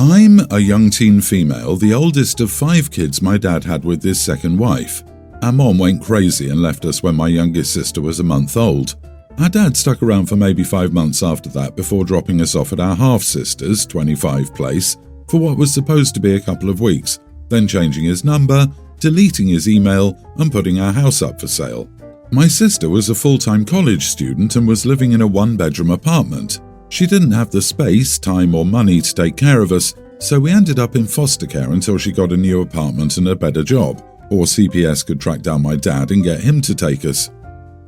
I'm a young teen female, the oldest of 5 kids my dad had with his second wife. Our mom went crazy and left us when my youngest sister was a month old. Our dad stuck around for maybe 5 months after that before dropping us off at our half-sister's, 25 place, for what was supposed to be a couple of weeks, then changing his number, deleting his email, and putting our house up for sale. My sister was a full-time college student and was living in a 1-bedroom apartment. She didn't have the space, time, or money to take care of us, so we ended up in foster care until she got a new apartment and a better job, or CPS could track down my dad and get him to take us.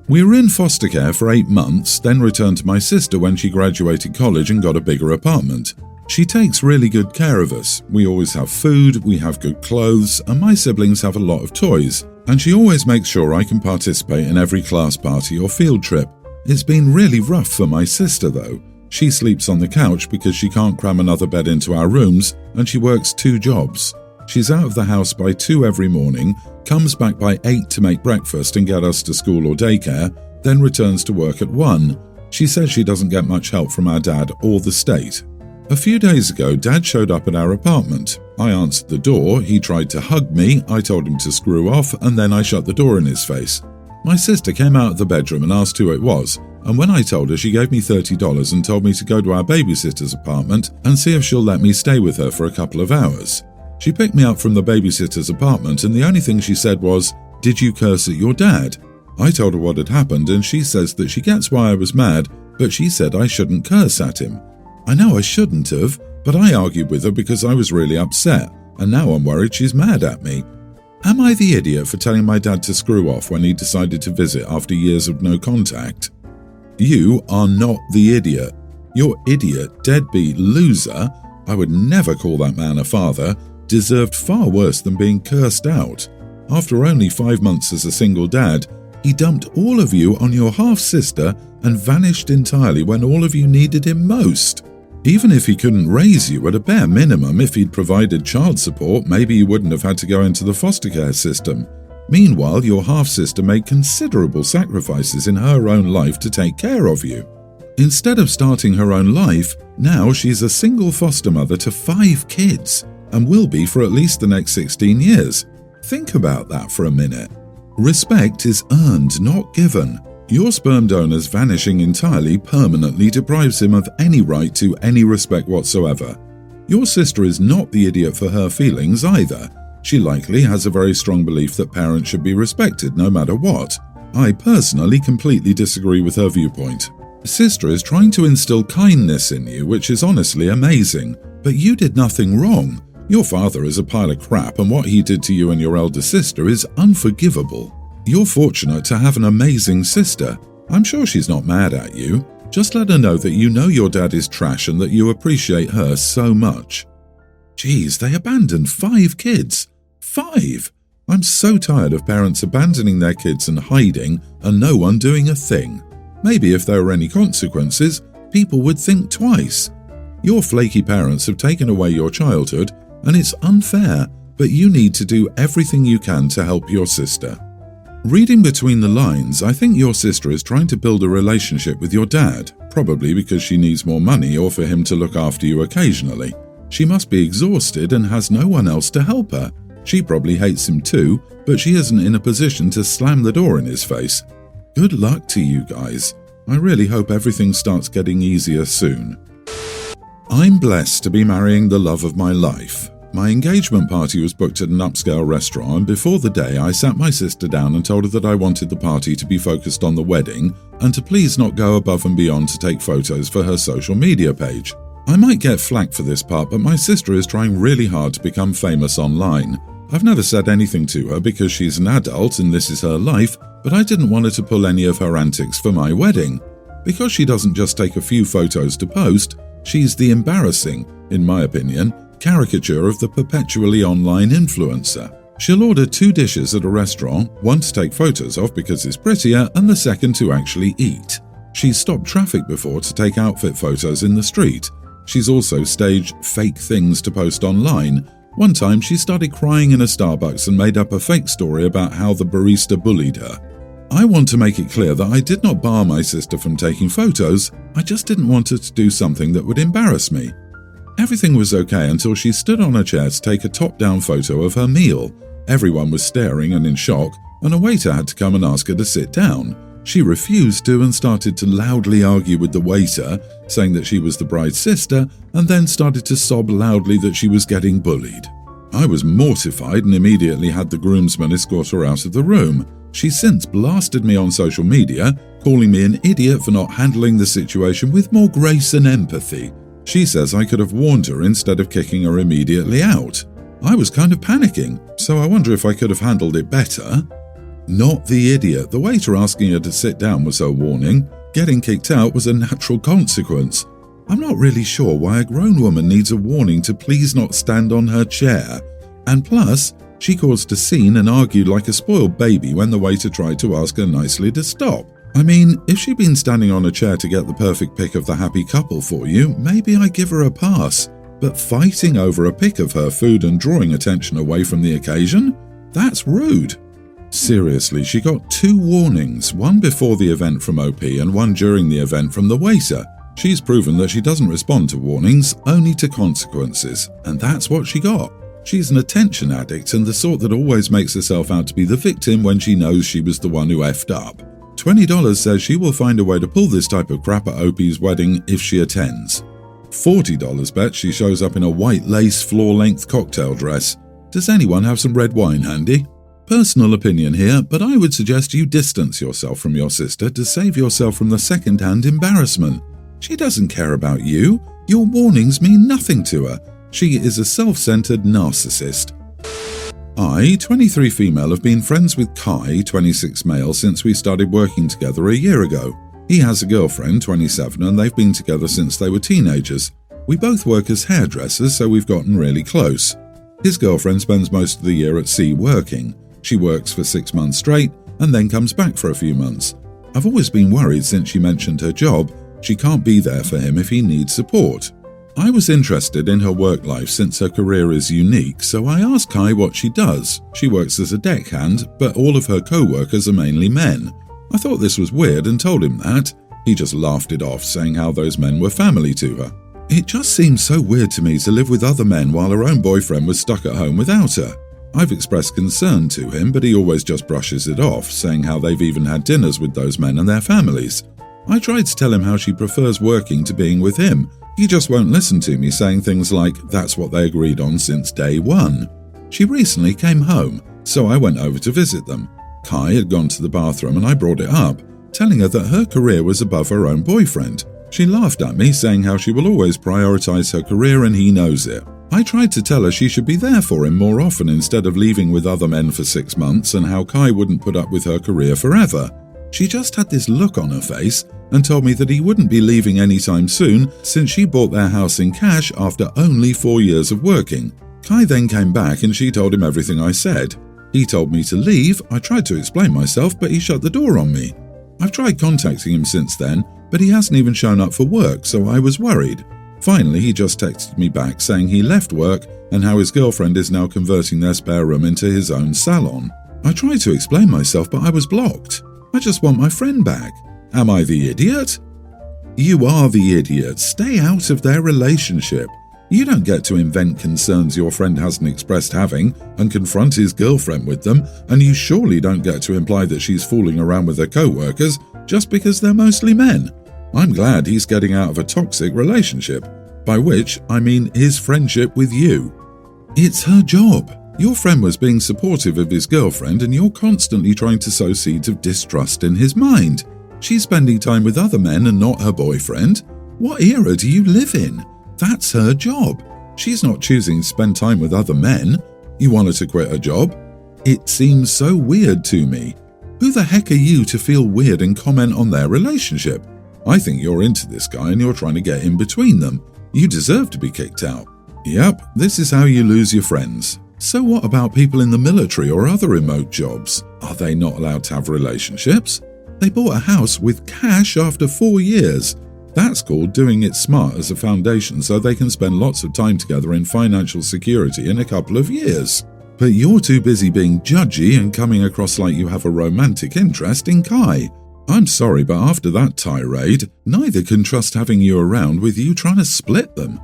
We were in foster care for 8 months, then returned to my sister when she graduated college and got a bigger apartment. She takes really good care of us. We always have food, we have good clothes, and my siblings have a lot of toys, and she always makes sure I can participate in every class party or field trip. It's been really rough for my sister though. She sleeps on the couch because she can't cram another bed into our rooms, and she works 2 jobs. She's out of the house by 2 every morning, comes back by 8 to make breakfast and get us to school or daycare, then returns to work at 1. She says she doesn't get much help from our dad or the state. A few days ago, Dad showed up at our apartment. I answered the door, he tried to hug me, I told him to screw off, and then I shut the door in his face. My sister came out of the bedroom and asked who it was, and when I told her, she gave me $30 and told me to go to our babysitter's apartment and see if she'll let me stay with her for a couple of hours. She picked me up from the babysitter's apartment, and the only thing she said was, "Did you curse at your dad?" I told her what had happened, and she says that she gets why I was mad, but she said I shouldn't curse at him. I know I shouldn't have, but I argued with her because I was really upset, and now I'm worried she's mad at me. Am I the idiot for telling my dad to screw off when he decided to visit after years of no contact? You are not the idiot. Your idiot, deadbeat loser, I would never call that man a father, deserved far worse than being cursed out. After only 5 months as a single dad, he dumped all of you on your half-sister and vanished entirely when all of you needed him most. Even if he couldn't raise you, at a bare minimum, if he'd provided child support, maybe you wouldn't have had to go into the foster care system. Meanwhile, your half-sister made considerable sacrifices in her own life to take care of you. Instead of starting her own life, now she's a single foster mother to 5 kids, and will be for at least the next 16 years. Think about that for a minute. Respect is earned, not given. Your sperm donor's vanishing entirely permanently deprives him of any right to any respect whatsoever. Your sister is not the idiot for her feelings either. She likely has a very strong belief that parents should be respected no matter what. I personally completely disagree with her viewpoint. Sister is trying to instill kindness in you, which is honestly amazing, but you did nothing wrong. Your father is a pile of crap, and what he did to you and your elder sister is unforgivable. You're fortunate to have an amazing sister. I'm sure she's not mad at you. Just let her know that you know your dad is trash and that you appreciate her so much. Geez, they abandoned 5 kids. 5! I'm so tired of parents abandoning their kids and hiding and no one doing a thing. Maybe if there were any consequences, people would think twice. Your flaky parents have taken away your childhood, and it's unfair, but you need to do everything you can to help your sister. Reading between the lines, I think your sister is trying to build a relationship with your dad, probably because she needs more money or for him to look after you occasionally. She must be exhausted and has no one else to help her. She probably hates him too, but she isn't in a position to slam the door in his face. Good luck to you guys. I really hope everything starts getting easier soon. I'm blessed to be marrying the love of my life. My engagement party was booked at an upscale restaurant, and before the day I sat my sister down and told her that I wanted the party to be focused on the wedding and to please not go above and beyond to take photos for her social media page. I might get flack for this part, but my sister is trying really hard to become famous online. I've never said anything to her because she's an adult and this is her life, but I didn't want her to pull any of her antics for my wedding. Because she doesn't just take a few photos to post, she's the embarrassing, in my opinion, caricature of the perpetually online influencer. She'll order 2 dishes at a restaurant, one to take photos of because it's prettier and the second to actually eat. She's stopped traffic before to take outfit photos in the street. She's also staged fake things to post online. One time she started crying in a Starbucks and made up a fake story about how the barista bullied her. I want to make it clear that I did not bar my sister from taking photos, I just didn't want her to do something that would embarrass me. Everything was okay until she stood on a chair to take a top-down photo of her meal. Everyone was staring and in shock, and a waiter had to come and ask her to sit down. She refused to and started to loudly argue with the waiter, saying that she was the bride's sister, and then started to sob loudly that she was getting bullied. I was mortified and immediately had the groomsmen escort her out of the room. She's since blasted me on social media, calling me an idiot for not handling the situation with more grace and empathy. She says I could have warned her instead of kicking her immediately out. I was kind of panicking, so I wonder if I could have handled it better. Not the idiot. The waiter asking her to sit down was her warning. Getting kicked out was a natural consequence. I'm not really sure why a grown woman needs a warning to please not stand on her chair. And plus, she caused a scene and argued like a spoiled baby when the waiter tried to ask her nicely to stop. I mean, if she'd been standing on a chair to get the perfect pic of the happy couple for you, maybe I give her a pass. But fighting over a pic of her food and drawing attention away from the occasion? That's rude. Seriously, she got 2 warnings, one before the event from OP and one during the event from the waiter. She's proven that she doesn't respond to warnings, only to consequences, and that's what she got. She's an attention addict and the sort that always makes herself out to be the victim when she knows she was the one who effed up. $20 says she will find a way to pull this type of crap at OP's wedding if she attends. $40 bets she shows up in a white lace floor-length cocktail dress. Does anyone have some red wine handy? Personal opinion here, but I would suggest you distance yourself from your sister to save yourself from the second-hand embarrassment. She doesn't care about you. Your warnings mean nothing to her. She is a self-centered narcissist. I, 23 female, have been friends with Kai, 26 male, since we started working together a year ago. He has a girlfriend, 27, and they've been together since they were teenagers. We both work as hairdressers, so we've gotten really close. His girlfriend spends most of the year at sea working. She works for 6 months straight and then comes back for a few months. I've always been worried since she mentioned her job. She can't be there for him if he needs support. I was interested in her work life since her career is unique, so I asked Kai what she does. She works as a deckhand, but all of her co-workers are mainly men. I thought this was weird and told him that. He just laughed it off, saying how those men were family to her. It just seems so weird to me to live with other men while her own boyfriend was stuck at home without her. I've expressed concern to him, but he always just brushes it off, saying how they've even had dinners with those men and their families. I tried to tell him how she prefers working to being with him. He just won't listen to me, saying things like, that's what they agreed on since day one. She recently came home, so I went over to visit them. Kai had gone to the bathroom and I brought it up, telling her that her career was above her own boyfriend. She laughed at me, saying how she will always prioritize her career and he knows it. I tried to tell her she should be there for him more often instead of leaving with other men for 6 months and how Kai wouldn't put up with her career forever. She just had this look on her face and told me that he wouldn't be leaving anytime soon since she bought their house in cash after only 4 years of working. Kai then came back and she told him everything I said. He told me to leave. I tried to explain myself, but he shut the door on me. I've tried contacting him since then, but he hasn't even shown up for work, so I was worried. Finally, he just texted me back saying he left work and how his girlfriend is now converting their spare room into his own salon. I tried to explain myself, but I was blocked. I just want my friend back. Am I the idiot? You are the idiot. Stay out of their relationship. You don't get to invent concerns your friend hasn't expressed having and confront his girlfriend with them, and you surely don't get to imply that she's fooling around with her co-workers just because they're mostly men. I'm glad he's getting out of a toxic relationship, by which I mean his friendship with you. It's her job. Your friend was being supportive of his girlfriend and you're constantly trying to sow seeds of distrust in his mind. She's spending time with other men and not her boyfriend. What era do you live in? That's her job. She's not choosing to spend time with other men. You want her to quit her job? It seems so weird to me. Who the heck are you to feel weird and comment on their relationship? I think you're into this guy and you're trying to get in between them. You deserve to be kicked out. Yep, this is how you lose your friends. So what about people in the military or other remote jobs? Are they not allowed to have relationships? They bought a house with cash after 4 years. That's called doing it smart as a foundation so they can spend lots of time together in financial security in a couple of years. But you're too busy being judgy and coming across like you have a romantic interest in Kai. I'm sorry, but after that tirade, neither can trust having you around with you trying to split them.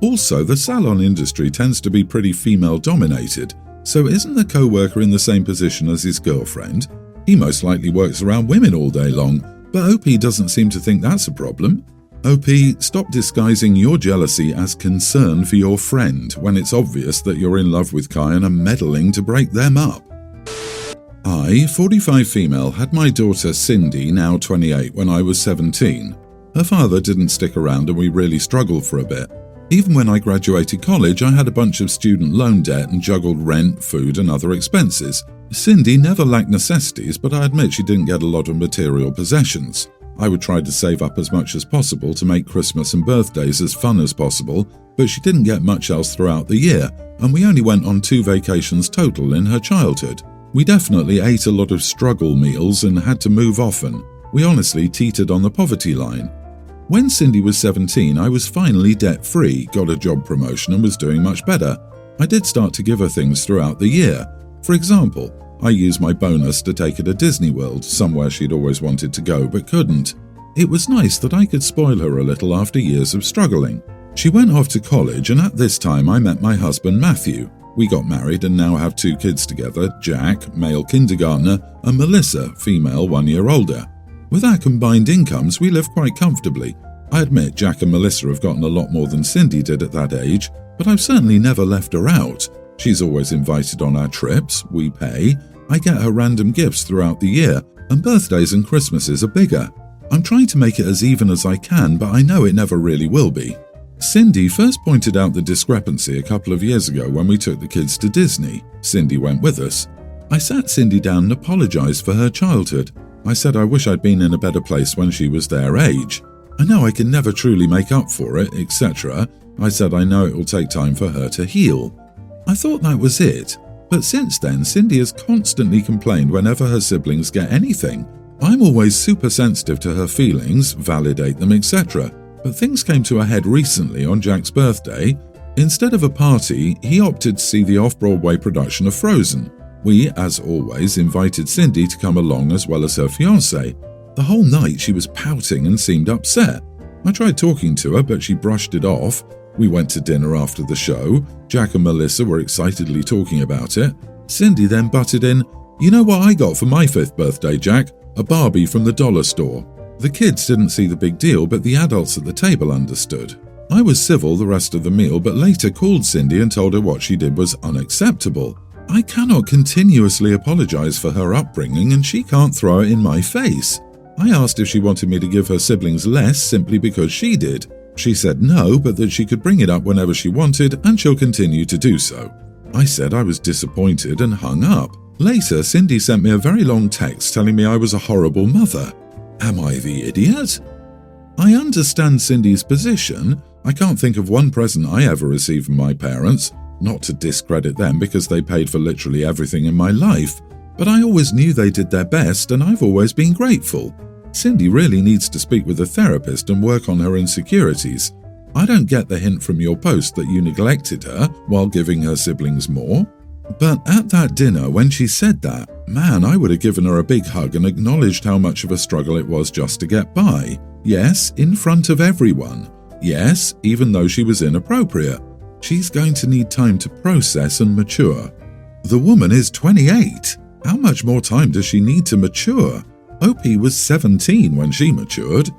Also, the salon industry tends to be pretty female-dominated, so isn't the co-worker in the same position as his girlfriend? He most likely works around women all day long, but OP doesn't seem to think that's a problem. OP, stop disguising your jealousy as concern for your friend when it's obvious that you're in love with Kai and are meddling to break them up. I, 45 female, had my daughter Cindy, now 28, when I was 17. Her father didn't stick around and we really struggled for a bit. Even when I graduated college, I had a bunch of student loan debt and juggled rent, food and other expenses. Cindy never lacked necessities, but I admit she didn't get a lot of material possessions. I would try to save up as much as possible to make Christmas and birthdays as fun as possible, but she didn't get much else throughout the year, and we only went on 2 vacations total in her childhood. We definitely ate a lot of struggle meals and had to move often. We honestly teetered on the poverty line. When Cindy was 17, I was finally debt-free, got a job promotion and was doing much better. I did start to give her things throughout the year. For example, I used my bonus to take her to Disney World, somewhere she'd always wanted to go but couldn't. It was nice that I could spoil her a little after years of struggling. She went off to college, and at this time I met my husband Matthew. We got married and now have 2 kids together, Jack, male kindergartner, and Melissa, female 1 year older. With our combined incomes, we live quite comfortably. I admit Jack and Melissa have gotten a lot more than Cindy did at that age, but I've certainly never left her out. She's always invited on our trips, we pay, I get her random gifts throughout the year, and birthdays and Christmases are bigger. I'm trying to make it as even as I can, but I know it never really will be. Cindy first pointed out the discrepancy a couple of years ago when we took the kids to Disney. Cindy went with us. I sat Cindy down and apologized for her childhood. I said I wish I'd been in a better place when she was their age. I know I can never truly make up for it, etc. I said I know it will take time for her to heal. I thought that was it, but since then Cindy has constantly complained whenever her siblings get anything. I'm always super sensitive to her feelings, validate them, etc. But things came to a head recently on Jack's birthday. Instead of a party, he opted to see the off-Broadway production of Frozen. We, as always, invited Cindy to come along as well as her fiancé. The whole night she was pouting and seemed upset. I tried talking to her, but she brushed it off. We went to dinner after the show. Jack and Melissa were excitedly talking about it. Cindy then butted in, "You know what I got for my 5th birthday, Jack? A Barbie from the dollar store." The kids didn't see the big deal, but the adults at the table understood. I was civil the rest of the meal, but later called Cindy and told her what she did was unacceptable. I cannot continuously apologize for her upbringing, and she can't throw it in my face. I asked if she wanted me to give her siblings less simply because she did. She said no, but that she could bring it up whenever she wanted, and she'll continue to do so. I said I was disappointed and hung up. Later, Cindy sent me a very long text telling me I was a horrible mother. Am I the idiot? I understand Cindy's position. I can't think of one present I ever received from my parents, not to discredit them because they paid for literally everything in my life, but I always knew they did their best and I've always been grateful. Cindy really needs to speak with a therapist and work on her insecurities. I don't get the hint from your post that you neglected her while giving her siblings more. But at that dinner, when she said that, man, I would have given her a big hug and acknowledged how much of a struggle it was just to get by. Yes, in front of everyone. Yes, even though she was inappropriate. She's going to need time to process and mature. The woman is 28. How much more time does she need to mature? OP was 17 when she matured.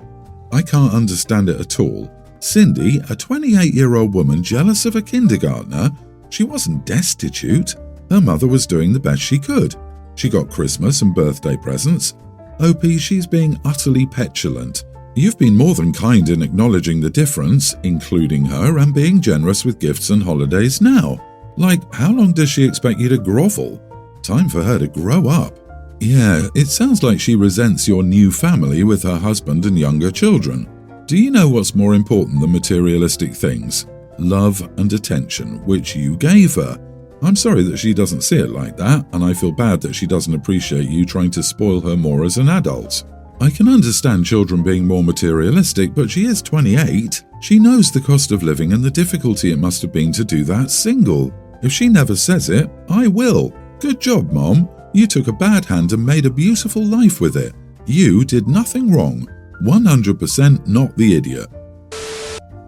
I can't understand it at all. Cindy, a 28-year-old woman jealous of a kindergartner, she wasn't destitute. Her mother was doing the best she could. She got Christmas and birthday presents. OP, she's being utterly petulant. You've been more than kind in acknowledging the difference, including her, and being generous with gifts and holidays now. Like, how long does she expect you to grovel? Time for her to grow up. Yeah, it sounds like she resents your new family with her husband and younger children. Do you know what's more important than materialistic things? Love and attention, which you gave her. I'm sorry that she doesn't see it like that, and I feel bad that she doesn't appreciate you trying to spoil her more as an adult. I can understand children being more materialistic, but she is 28. She knows the cost of living and the difficulty it must have been to do that single. If she never says it, I will. Good job, Mom. You took a bad hand and made a beautiful life with it. You did nothing wrong. 100% not the idiot.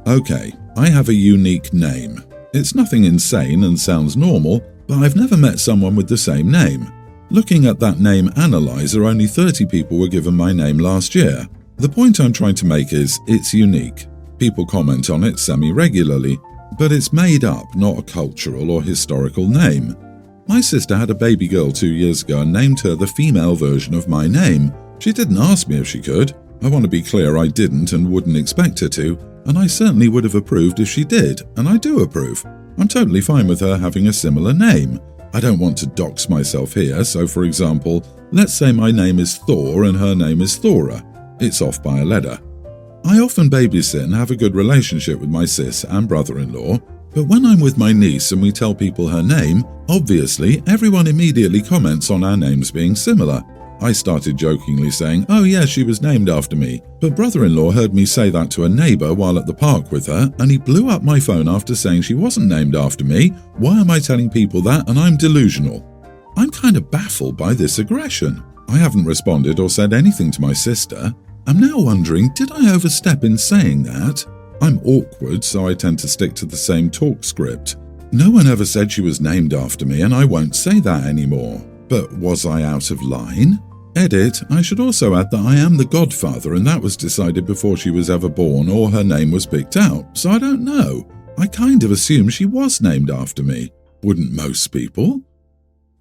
Okay, I have a unique name. It's nothing insane and sounds normal, but I've never met someone with the same name. Looking at that name analyzer, only 30 people were given my name last year. The point I'm trying to make is, it's unique. People comment on it semi-regularly, but it's made up, not a cultural or historical name. My sister had a baby girl 2 years ago and named her the female version of my name. She didn't ask me if she could. I want to be clear, I didn't and wouldn't expect her to, and I certainly would have approved if she did, and I do approve. I'm totally fine with her having a similar name. I don't want to dox myself here, so for example, let's say my name is Thor and her name is Thora. It's off by a letter. I often babysit and have a good relationship with my sis and brother-in-law, but when I'm with my niece and we tell people her name, obviously everyone immediately comments on our names being similar. I started jokingly saying, "Oh yeah, she was named after me," but brother-in-law heard me say that to a neighbour while at the park with her, and he blew up my phone after saying she wasn't named after me. Why am I telling people that and I'm delusional? I'm kind of baffled by this aggression. I haven't responded or said anything to my sister. I'm now wondering, did I overstep in saying that? I'm awkward, so I tend to stick to the same talk script. No one ever said she was named after me, and I won't say that anymore. But was I out of line? Edit, I should also add that I am the godfather, and that was decided before she was ever born or her name was picked out, so I don't know. I kind of assume she was named after me. Wouldn't most people?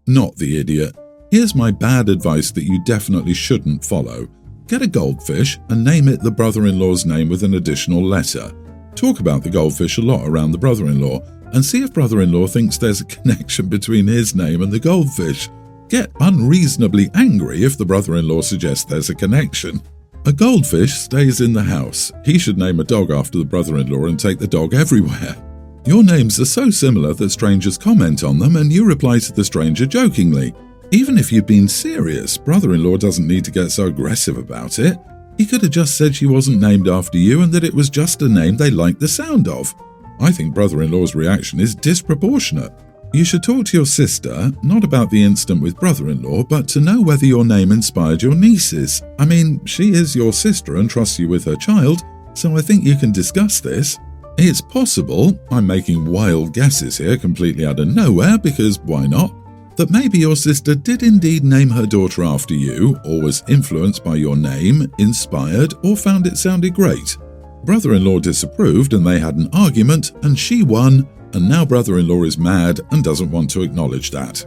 Not the idiot. Here's my bad advice that you definitely shouldn't follow. Get a goldfish and name it the brother-in-law's name with an additional letter. Talk about the goldfish a lot around the brother-in-law and see if brother-in-law thinks there's a connection between his name and the goldfish. Get unreasonably angry if the brother-in-law suggests there's a connection. A goldfish stays in the house. He should name a dog after the brother-in-law and take the dog everywhere. Your names are so similar that strangers comment on them and you reply to the stranger jokingly. Even if you've been serious, brother-in-law doesn't need to get so aggressive about it. He could have just said she wasn't named after you and that it was just a name they liked the sound of. I think brother-in-law's reaction is disproportionate. You should talk to your sister, not about the incident with brother-in-law, but to know whether your name inspired your nieces. I mean, she is your sister and trusts you with her child, so I think you can discuss this. It's possible, I'm making wild guesses here completely out of nowhere because why not, that maybe your sister did indeed name her daughter after you, or was influenced by your name, inspired, or found it sounded great. Brother-in-law disapproved and they had an argument and she won, and now brother-in-law is mad and doesn't want to acknowledge that.